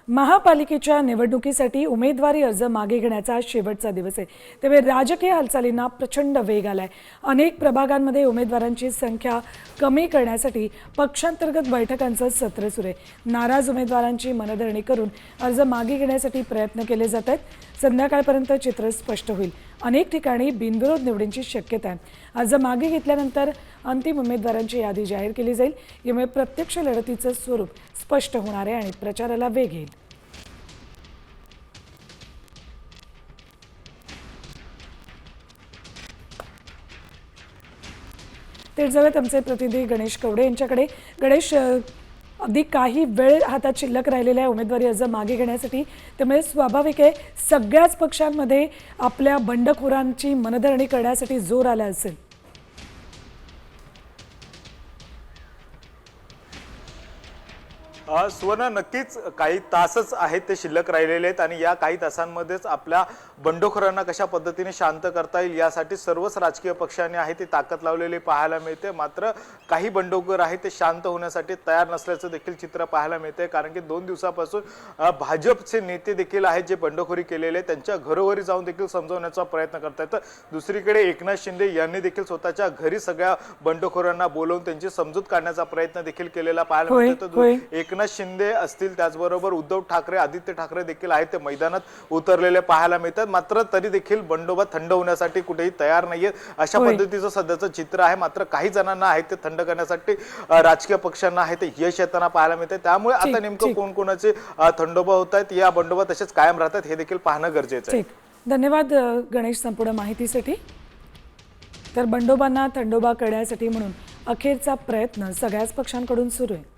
महापालिकेच्या निवडणुकीसाठी उमेदवारी अर्ज मागे घेण्याचा आज शेवटचा दिवस आहे। त्यामुळे राजकीय हालचालींना प्रचंड वेग आलाय। अनेक प्रभागांमध्ये उमेदवारांची संख्या कमी करण्यासाठी पक्षांतर्गत बैठकांचं सत्र सुरू आहे। नाराज उमेदवारांची मनधरणी करून अर्ज मागे घेण्यासाठी प्रयत्न केले जात आहेत। संध्याकाळपर्यंत चित्र स्पष्ट होईल। अनेक ठिकाणी बिनविरोध निवडींची शक्यता आहे। अर्ज मागे घेतल्यानंतर अंतिम उमेदवारांची यादी जाहीर केली जाईल। यामुळे प्रत्यक्ष लढतीचं स्वरूप स्पष्ट होणार आहे आणि प्रचाराला वेग येईल। तेच जाऊयात आमचे प्रतिनिधी गणेश कवडे यांच्याकडे। गणेश, अगदी काही वेळ हातात शिल्लक राहिलेला आहे उमेदवारी अर्ज मागे घेण्यासाठी, त्यामुळे स्वाभाविक आहे सगळ्याच पक्षांमध्ये आपल्या बंडखोरांची मनधरणी करण्यासाठी जोर आला असेल। सुवर्ण, नक्कीच काही तासच आहेत ते शिल्लक राहिलेले आहेत आणि या काही तासांमध्येच आपल्या बंडखोरांना कशा पद्धतीने शांत करता येईल यासाठी सर्वच राजकीय पक्षांनी आहे ती ताकद लावलेली पाहायला मिळते। मात्र काही बंडखोर आहेत ते शांत होण्यासाठी तयार नसल्याचं देखील चित्र पाहायला मिळते, कारण की 2 दिवसापासून भाजपचे नेते देखील आहेत जे बंडखोरी केलेले त्यांच्या घरोघरी जाऊन देखील समजवण्याचा प्रयत्न करतात। दुसरीकडे एकनाथ शिंदे यांनी देखील स्वतःच्या घरी सगळ्या बंडखोरांना बोलवून त्यांची समजूत काढण्याचा प्रयत्न देखील केलेला पाहायला मिळतो। एकनाथ शिंदे असतील, त्याचबरोबर उद्धव ठाकरे, आदित्य ठाकरे देखील आहेत ते मैदानात उतरलेले पाहायला मिळतात। मात्र तरी देखील बंडोबा थंड होण्यासाठी कुठेही तयार नाहीये, अशा पद्धतीचं सध्याचं चित्र आहे। मात्र काही जणांना आहे ते थंड करण्यासाठी राजकीय पक्षांना आहे ते यश येताना पाहायला मिळते। त्यामुळे आता नेमकं कोण कोणाचे थंडोबा होत आहेत, या बंडोबा तसेच कायम राहतात हे देखील पाहणं गरजेचं आहे। धन्यवाद गणेश संपूर्ण माहितीसाठी। तर बंडोबांना थंडोबा करण्यासाठी म्हणून अखेरचा प्रयत्न सगळ्याच पक्षांकडून सुरू आहे।